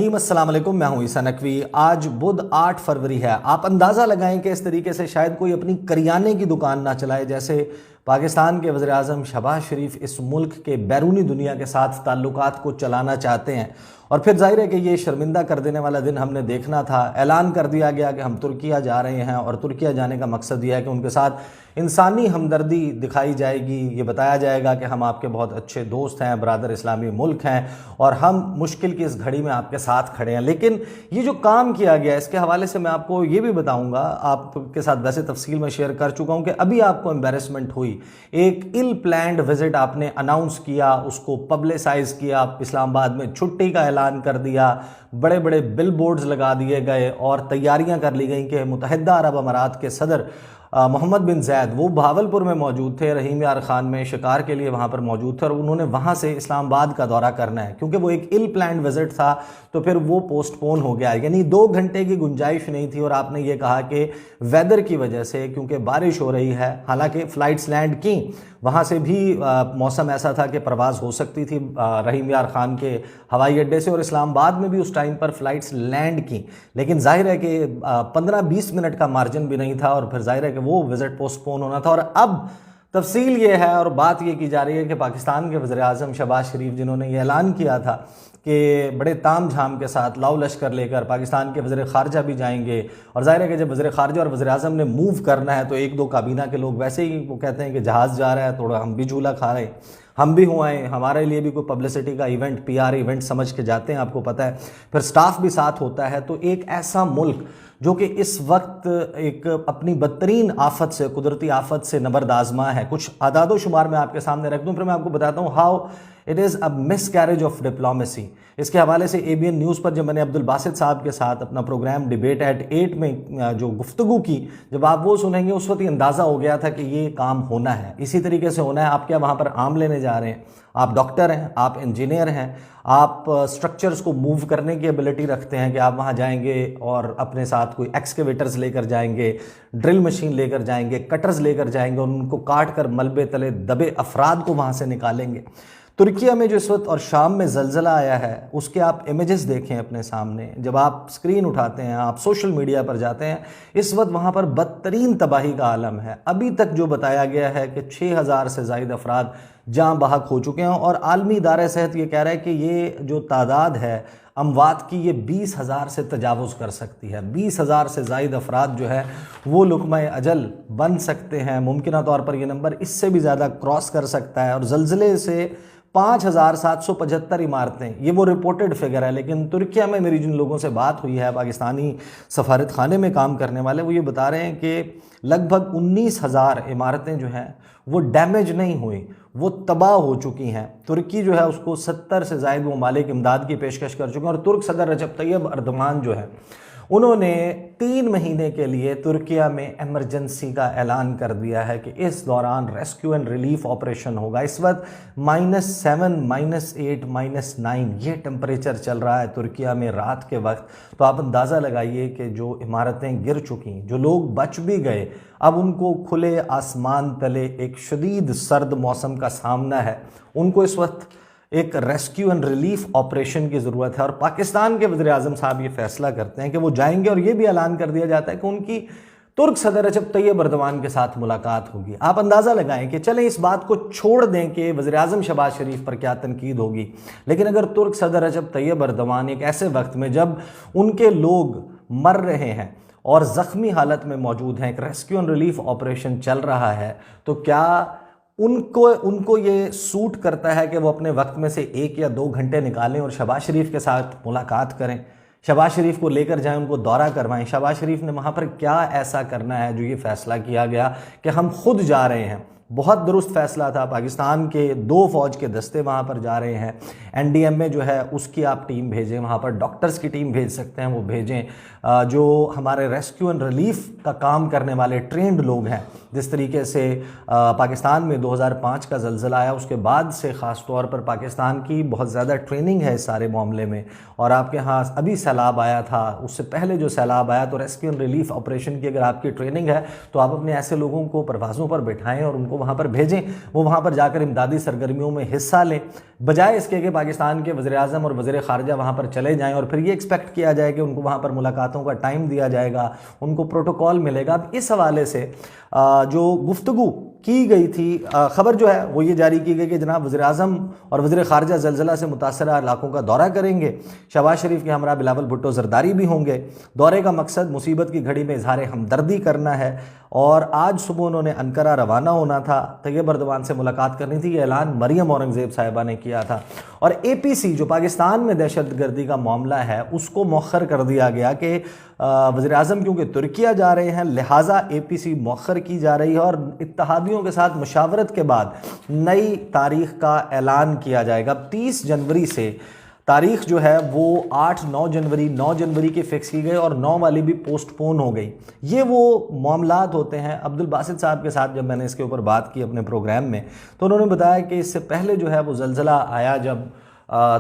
रहीम अस्सलाम वालेकुम। मैं हूं ईसा नकवी। आज बुध 8 फरवरी है। आप अंदाज़ा लगाएं कि इस तरीके से शायद कोई अपनी करियाने की दुकान ना चलाए जैसे पाकिस्तान के वज़ीर आज़म शहबाज शरीफ इस मुल्क के बैरूनी दुनिया के साथ ताल्लुकात को चलाना चाहते हैं। और फिर जाहिर है कि ये शर्मिंदा कर देने वाला दिन हमने देखना था। ऐलान कर दिया गया कि हम तुर्किया जा रहे हैं और तुर्किया जाने का मकसद यह है कि उनके साथ इंसानी हमदर्दी दिखाई जाएगी। ये बताया जाएगा कि हम आपके बहुत अच्छे दोस्त हैं, बरादर इस्लामी मुल्क हैं और हम मुश्किल की इस घड़ी में आपके साथ खड़े हैं। लेकिन ये जो काम किया गया इसके हवाले से मैं आपको ये भी बताऊंगा, आपके साथ वैसे तफसील में शेयर कर चुका हूं कि अभी आपको एम्बेरसमेंट हुई। एक इल प्लान्ड विजिट आपने अनाउंस किया, उसको पब्लिसाइज किया, इस्लामाबाद में छुट्टी का ऐलान कर दिया, बड़े बड़े बिल बोर्ड्स लगा दिए गए और तैयारियां कर ली गई कि मुत्तहिदा अरब अमारात के सदर मोहम्मद बिन ज़ैद वो भावलपुर में मौजूद थे, रहीम यार खान में शिकार के लिए वहाँ पर मौजूद थे और उन्होंने वहाँ से इस्लामाबाद का दौरा करना है। क्योंकि वो एक इल प्लान्ड विजिट था तो फिर वो पोस्टपोन हो गया, यानी 2 घंटे की गुंजाइश नहीं थी। और आपने ये कहा कि वेदर की वजह से, क्योंकि बारिश हो रही है, हालांकि फ़्लाइट्स लैंड की, वहाँ से भी मौसम ऐसा था कि परवाज़ हो सकती थी रहीम यार खान के हवाई अड्डे से, और इस्लामाबाद में भी उस टाइम पर फ़्लाइट्स लैंड की। लेकिन जाहिर है कि 15-20 मिनट का मार्जिन भी नहीं था और फिर जाहिर है कि वो विज़िट पोस्टपोन होना था। और अब तफसील ये है और बात ये की जा रही है कि पाकिस्तान के वज़ीर आज़म शहबाज शरीफ, जिन्होंने ये ऐलान किया था कि बड़े ताम झाम के साथ लाओ लश्कर लेकर पाकिस्तान के वज़ीर ख़ारजा भी जाएंगे, और ज़ाहिर है कि जब वज़ीर ख़ारजा और वज़ीर आज़म ने मूव करना है तो 1-2 काबीना के लोग वैसे ही वो कहते हैं कि जहाज़ जा रहा है, थोड़ा हम भी झूला खा रहे हैं, हम भी हुए हैं, हमारे लिए भी कोई पब्लिसिटी का इवेंट, पीआर इवेंट समझ के जाते हैं, आपको पता है। फिर स्टाफ भी साथ होता है। तो एक ऐसा मुल्क जो कि इस वक्त एक अपनी बदतरीन आफत से, कुदरती आफत से नबरदाजमा है। कुछ आदादो शुमार मैं आपके सामने रख दूं, फिर मैं आपको बताता हूँ how it is a miss carriage of diplomacy. इसके हवाले से ABN न्यूज़ पर जब मैंने अब्दुल बासित साहब के साथ अपना प्रोग्राम डिबेट एट 8 में जो गुफ्तगू की, जब आप वो सुनेंगे उस वक्त अंदाज़ा हो गया था कि ये काम होना है, इसी तरीके से होना है। आप क्या वहाँ पर आम लेने जा रहे हैं? आप डॉक्टर हैं, आप इंजीनियर हैं, आप स्ट्रक्चर्स को मूव करने की एबिलिटी रखते हैं कि आप वहाँ जाएंगे और अपने साथ कोई एक्सकेवेटर्स लेकर जाएंगे, ड्रिल मशीन लेकर जाएंगे, कटर्स लेकर जाएंगे और उनको काट कर मलबे तले दबे अफराद को वहाँ से निकालेंगे। तुर्किया में जो इस वक्त और शाम में ज़लज़ला आया है उसके आप इमेजेस देखें अपने सामने, जब आप स्क्रीन उठाते हैं, आप सोशल मीडिया पर जाते हैं, इस वक्त वहाँ पर बदतरीन तबाही का आलम है। अभी तक जो बताया गया है कि 6000 से ज़ायद अफराद जाँ बहक हो चुके हैं और आलमी इदारा सेहत ये कह रहा है कि ये जो तादाद है अमवात की, ये 20,000 से तजावुज़ कर सकती है। 20,000 से ज़ायद अफराद जो है वो लुक़मा अजल बन सकते हैं। मुमकिन तौर पर यह नंबर इससे भी ज़्यादा क्रॉस कर सकता है। और ज़लज़ले से 5,775 इमारतें, ये वो रिपोर्टेड फिगर है। लेकिन तुर्किया में मेरी जिन लोगों से बात हुई है, पाकिस्तानी सफारत खाने में काम करने वाले, वो ये बता रहे हैं कि लगभग 19,000 इमारतें जो हैं वो डैमेज नहीं हुई, वो तबाह हो चुकी हैं। तुर्की जो है उसको 70 से ज़ायद ममालिक इमदाद की पेशकश कर चुके हैं। और तुर्क सदर रजब तैयब अर्दोगान जो है उन्होंने 3 महीने के लिए तुर्किया में एमरजेंसी का ऐलान कर दिया है कि इस दौरान रेस्क्यू एंड रिलीफ ऑपरेशन होगा। इस वक्त -7, -8, -9 ये टेम्परेचर चल रहा है तुर्किया में रात के वक्त। तो आप अंदाज़ा लगाइए कि जो इमारतें गिर चुकी, जो लोग बच भी गए, अब उनको खुले आसमान तले एक शदीद सर्द मौसम का सामना है। उनको इस वक्त एक रेस्क्यू एंड रिलीफ ऑपरेशन की ज़रूरत है। और पाकिस्तान के वज़ीर आज़म साहब ये फैसला करते हैं कि वो जाएंगे और ये भी ऐलान कर दिया जाता है कि उनकी तुर्क सदर रजब तैयब अर्दोगान के साथ मुलाकात होगी। आप अंदाज़ा लगाएं कि चलें इस बात को छोड़ दें कि वज़ीर आज़म शहबाज शरीफ पर क्या तनकीद होगी, लेकिन अगर तुर्क सदर रजब तैयब अर्दोगान एक ऐसे वक्त में जब उनके लोग मर रहे हैं और ज़ख्मी हालत में मौजूद हैं, एक रेस्क्यू एंड रिलीफ ऑपरेशन चल रहा है, तो क्या उनको ये सूट करता है कि वो अपने वक्त में से 1 या 2 घंटे निकालें और शहबाज शरीफ के साथ मुलाकात करें, शहबाज शरीफ को लेकर जाएं, उनको दौरा करवाएं? शहबाज शरीफ ने वहाँ पर क्या ऐसा करना है जो ये फ़ैसला किया गया कि हम खुद जा रहे हैं? बहुत दुरुस्त फ़ैसला था। पाकिस्तान के 2 फ़ौज के दस्ते वहाँ पर जा रहे हैं। NDMA जो है उसकी आप टीम भेजें, वहाँ पर डॉक्टर्स की टीम भेज सकते हैं, वो भेजें। जो हमारे रेस्क्यू एंड रिलीफ का काम करने वाले ट्रेंड लोग हैं, जिस तरीके से पाकिस्तान में 2005 का ज़लज़ला आया उसके बाद से ख़ास तौर पर पाकिस्तान की बहुत ज़्यादा ट्रेनिंग है इस सारे मामले में। और आपके यहाँ अभी सैलाब आया था, उससे पहले जो सैलाब आया, तो रेस्क्यू एंड रिलीफ ऑपरेशन की अगर आपकी ट्रेनिंग है तो आप अपने ऐसे लोगों को परवाज़ों पर बैठाएँ और उनको उनको वहाँ पर भेजें, वो वहाँ पर जाकर इमदादी सरगर्मियों में हिस्सा लें, बजाय इसके कि पाकिस्तान के वज़ीर-ए-आज़म और वज़ीर ख़ारिजा वहाँ पर चले जाएँ और फिर ये एक्सपेक्ट किया जाए कि उनको वहाँ पर मुलाकातों का टाइम दिया जाएगा, उनको प्रोटोकॉल मिलेगा। अब इस हवाले से जो गुफ्तगू की गई थी, ख़बर जो है वो ये जारी की गई कि जनाब वज़ीर-ए-आज़म और वज़ीर ख़ारिजा ज़लज़ला से मुतासरा इलाकों का दौरा करेंगे। शहबाज शरीफ के हमरा बिलावल भुट्टो ज़रदारी भी होंगे। दौरे का मकसद मुसीबत की घड़ी में इजहार हमदर्दी करना है और आज सुबह उन्होंने अंकारा रवाना होना था, तैयब अर्दवान से मुलाकात करनी थी। ये ऐलान मरियम औरंगज़ेब साहिबा ने किया था और APC जो पाकिस्तान में दहशतगर्दी का मामला है उसको मौखर कर दिया गया कि वज़ीर-ए-आज़म क्योंकि तुर्किया जा रहे हैं लिहाजा APC मौखर की जा रही है और इत्तेहादियों के साथ मशावरत के बाद नई तारीख का ऐलान किया जाएगा। 30 जनवरी से तारीख जो है वो 8-9 जनवरी 9 जनवरी की फ़िक्स की गई और 9 वाली भी पोस्टपोन हो गई। ये वो मामलात होते हैं। अब्दुल बासित साहब के साथ जब मैंने इसके ऊपर बात की अपने प्रोग्राम में तो उन्होंने बताया कि इससे पहले जो है वो ज़लज़ला आया जब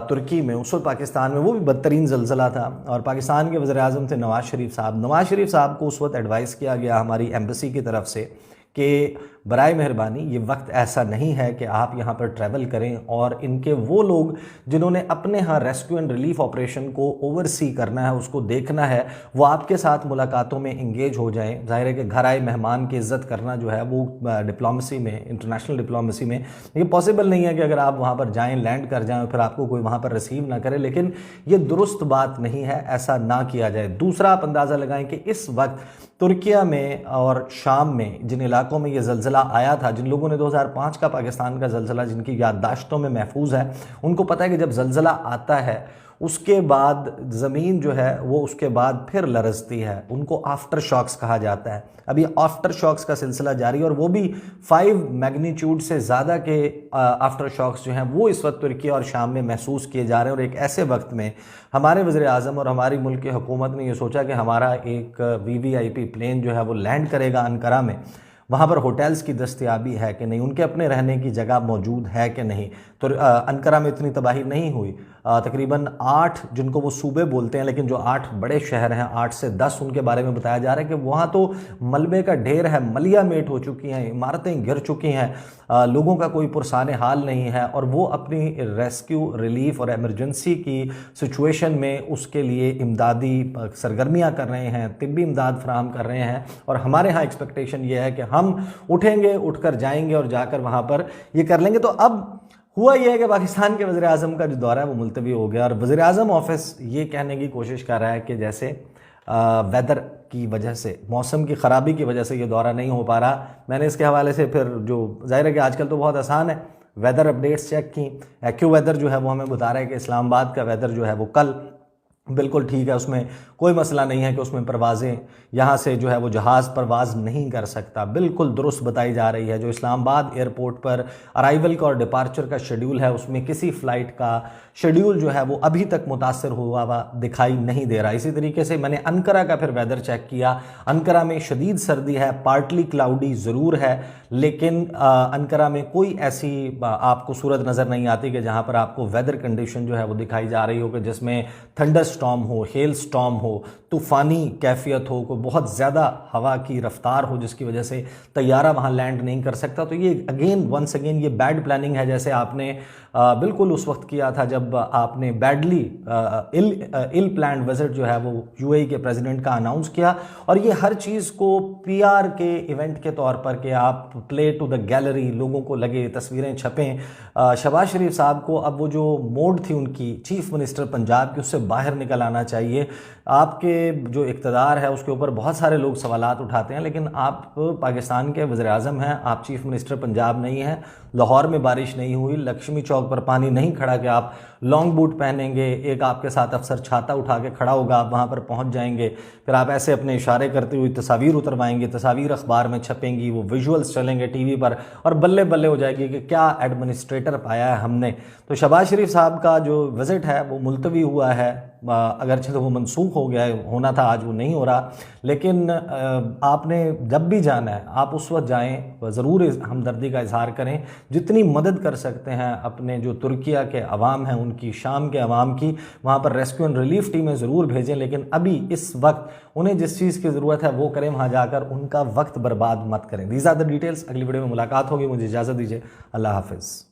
तुर्की में, उस वक्त पाकिस्तान में वो भी बदतरीन ज़लज़ला था और पाकिस्तान के वज़ीर-ए-आज़म थे नवाज़ शरीफ साहब। नवाज़ शरीफ साहब को उस वक्त एडवाइस किया गया हमारी एम्बेसी की तरफ से कि बराए मेहरबानी ये वक्त ऐसा नहीं है कि आप यहाँ पर ट्रैवल करें और इनके वो लोग जिन्होंने अपने यहाँ रेस्क्यू एंड रिलीफ ऑपरेशन को ओवरसी करना है, उसको देखना है, वो आपके साथ मुलाकातों में इंगेज हो जाएं। ज़ाहिर है कि घर आए मेहमान की इज़्ज़त करना जो है वो डिप्लोमेसी में, इंटरनेशनल डिप्लोमेसी में ये पॉसिबल नहीं है कि अगर आप वहाँ पर जाएँ, लैंड कर जाएँ फिर आपको कोई वहाँ पर रिसीव ना करे, लेकिन ये दुरुस्त बात नहीं है, ऐसा ना किया जाए। दूसरा आप अंदाज़ा लगाएं कि इस वक्त तुर्किया में और शाम में जिन इलाकों में ये ज़लज़ला आया था, जिन लोगों ने 2005 का पाकिस्तान का ज़लज़ला जिनकी याददाश्तों में महफूज है, उनको पता है कि जब ज़लज़ला आता है उसके बाद ज़मीन जो है वो उसके बाद फिर लरजती है, उनको आफ्टर शॉक्स कहा जाता है। अभी आफ्टर शॉक्स का सिलसिला जारी है और वो भी 5 मैग्नीट्यूड से ज़्यादा के आफ्टर शॉक्स जो हैं वो इस वक्त तुर्की और शाम में महसूस किए जा रहे हैं। और एक ऐसे वक्त में हमारे वज़ीर-ए-आज़म और हमारी मुल्क की हुकूमत ने ये सोचा कि हमारा एक VVIP प्लेन जो है वो लैंड करेगा अंकारा में, वहाँ पर होटल्स की दस्तयाबी है कि नहीं, उनके अपने रहने की जगह मौजूद है कि नहीं। तो अंकारा में इतनी तबाही नहीं हुई। तकरीबन 8 जिनको वो सूबे बोलते हैं, लेकिन जो 8 बड़े शहर हैं 8 से 10 उनके बारे में बताया जा रहा है कि वहाँ तो मलबे का ढेर है, मलिया मेट हो चुकी हैं, इमारतें गिर चुकी हैं, लोगों का कोई पुरसाने हाल नहीं है और वो अपनी रेस्क्यू रिलीफ और एमरजेंसी की सिचुएशन में उसके लिए इमदादी सरगर्मियाँ कर रहे हैं, तिब्बी इमदाद फराहम कर रहे हैं। और हमारे यहाँ एक्सपेक्टेशन ये है कि हम उठेंगे, उठकर जाएंगे और जाकर वहाँ पर ये कर लेंगे। तो अब हुआ यह है कि पाकिस्तान के वज़ीर-ए-आज़म का जो दौरा है वो मुलतवी हो गया और वज़ीर-ए-आज़म ऑफिस ये कहने की कोशिश कर रहा है कि जैसे वेदर की वजह से, मौसम की ख़राबी की वजह से ये दौरा नहीं हो पा रहा। मैंने इसके हवाले से फिर जो ज़ाहिर है कि आजकल तो बहुत आसान है, वेदर अपडेट्स चेक की। एक्यू वेदर जो है वो हमें बता रहा है कि इस्लामाबाद का वेदर जो है वो कल बिल्कुल ठीक है, उसमें कोई मसला नहीं है कि उसमें परवाज़ें यहाँ से जो है वो जहाज़ परवाज़ नहीं कर सकता, बिल्कुल दुरुस्त बताई जा रही है। जो इस्लामाबाद एयरपोर्ट पर अराइवल का और डिपार्चर का शेड्यूल है उसमें किसी फ़्लाइट का शेड्यूल जो है वो अभी तक मुतासर हुआ हुआ दिखाई नहीं दे रहा। इसी तरीके से मैंने अंकारा का फिर वेदर चेक किया। अंकारा में शदीद सर्दी है, पार्टली क्लाउडी ज़रूर है, लेकिन अंकारा में कोई ऐसी आपको सूरत नज़र नहीं आती कि जहाँ पर आपको वेदर कंडीशन जो है वो दिखाई जा रही हो कि जिसमें थंडर स्टॉर्म हो, हेल स्टॉर्म हो, तूफ़ानी कैफियत हो, कोई बहुत ज़्यादा हवा की रफ्तार हो जिसकी वजह से तैयारा वहाँ लैंड नहीं कर सकता। तो ये वंस अगेन ये बैड प्लानिंग है, जैसे आपने बिल्कुल उस वक्त किया था जब आपने बैडली इल प्लान विजिट जो है वो UAE के प्रेसिडेंट का अनाउंस किया। और ये हर चीज़ को PR के इवेंट के तौर पर कि आप प्ले टू द गैलरी, लोगों को लगे तस्वीरें छपें। शहबाज शरीफ साहब को अब वो जो मोड थी उनकी चीफ मिनिस्टर पंजाब की, उससे बाहर निकल आना चाहिए। आपके जो इक़्तिदार है उसके ऊपर बहुत सारे लोग सवालात उठाते हैं, लेकिन आप पाकिस्तान के वज़ीर-ए-आज़म हैं, आप चीफ मिनिस्टर पंजाब नहीं हैं। लाहौर में बारिश नहीं हुई, लक्ष्मी चौक पर पानी नहीं खड़ा कि आप लॉन्ग बूट पहनेंगे, एक आपके साथ अफसर छाता उठा के खड़ा होगा, आप वहाँ पर पहुँच जाएंगे, फिर आप ऐसे अपने इशारे करते हुए तस्वीर उतरवाएंगे, तस्वीर अखबार में छपेंगी, वो विजुअल्स चलेंगे TV पर और बल्ले बल्ले हो जाएगी कि क्या एडमिनिस्ट्रेटर पाया है हमने। तो शहबाज शरीफ साहब का जो विज़िट है वो मुलतवी हुआ है अगरचे तो वो मनसूख हो गया है, होना था आज वो नहीं हो रहा, लेकिन आपने जब भी जाना है आप उस वक्त जाएं, ज़रूर हमदर्दी का इजहार करें, जितनी मदद कर सकते हैं अपने जो तुर्किया के अवाम हैं उनकी, शाम के अवाम की, वहाँ पर रेस्क्यू एंड रिलीफ टीमें ज़रूर भेजें, लेकिन अभी इस वक्त उन्हें जिस चीज़ की ज़रूरत है वो करें, वहाँ जाकर उनका वक्त बर्बाद मत करें। These are the details. अगली वीडियो में मुलाकात होगी, मुझे इजाज़त दीजिए, अल्लाह हाफिज़।